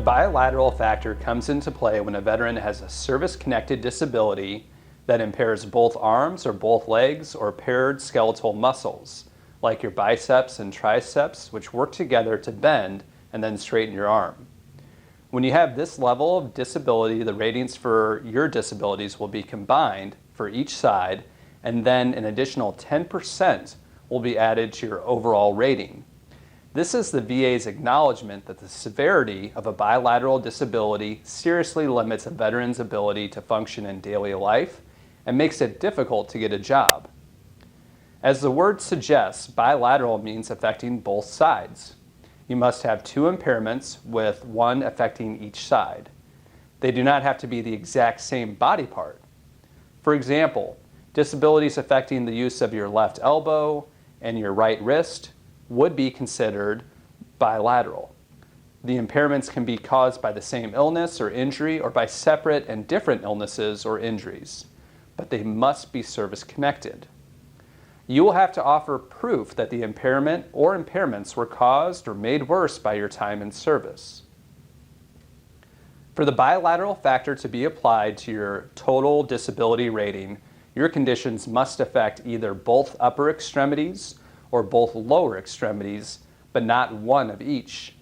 bilateral factor comes into play when a veteran has a service-connected disability that impairs both arms or both legs or paired skeletal muscles, like your biceps and triceps, which work together to bend and then straighten your arm. When you have this level of disability, the ratings for your disabilities will be combined for each side, and then an additional 10% will be added to your overall rating. This is the VA's acknowledgement that the severity of a bilateral disability seriously limits a veteran's ability to function in daily life and makes it difficult to get a job. As the word suggests, bilateral means affecting both sides. You must have two impairments with one affecting each side. They do not have to be the exact same body part. For example, disabilities affecting the use of your left elbow and your right wrist would be considered bilateral. The impairments can be caused by the same illness or injury or by separate and different illnesses or injuries, but they must be service-connected. You will have to offer proof that the impairment or impairments were caused or made worse by your time in service. For the bilateral factor to be applied to your total disability rating, your conditions must affect either both upper extremities or both lower extremities, but not one of each.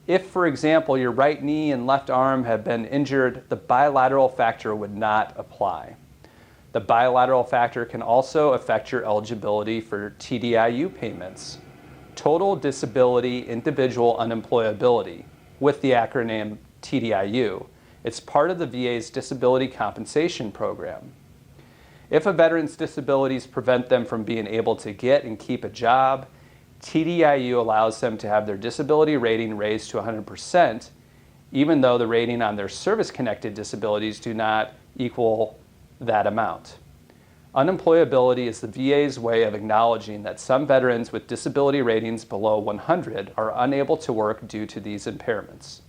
If, for example, your right knee and left arm have been injured, the bilateral factor would not apply. The bilateral factor can also affect your eligibility for TDIU payments, Total Disability Individual Unemployability, with the acronym TDIU. It's part of the VA's disability compensation program. If a veteran's disabilities prevent them from being able to get and keep a job, TDIU allows them to have their disability rating raised to 100%, even though the rating on their service-connected disabilities do not equal that amount. Unemployability is the VA's way of acknowledging that some veterans with disability ratings below 100 are unable to work due to these impairments.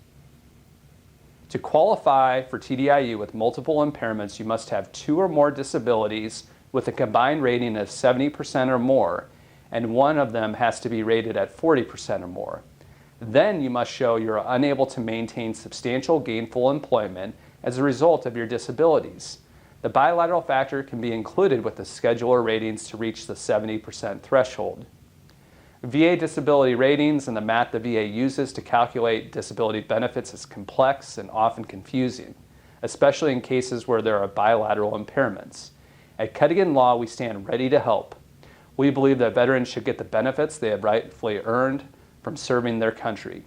To qualify for TDIU with multiple impairments, you must have two or more disabilities with a combined rating of 70% or more, and one of them has to be rated at 40% or more. Then you must show you're unable to maintain substantial gainful employment as a result of your disabilities. The bilateral factor can be included with the scheduler ratings to reach the 70% threshold. VA disability ratings and the math the VA uses to calculate disability benefits is complex and often confusing, especially in cases where there are bilateral impairments. At Cuddigan Law, we stand ready to help. We believe that veterans should get the benefits they have rightfully earned from serving their country.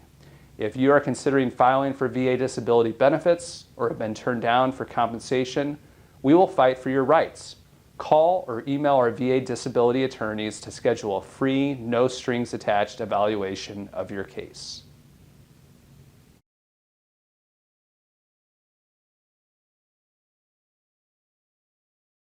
If you are considering filing for VA disability benefits or have been turned down for compensation, we will fight for your rights. Call or email our VA disability attorneys to schedule a free, no strings attached evaluation of your case.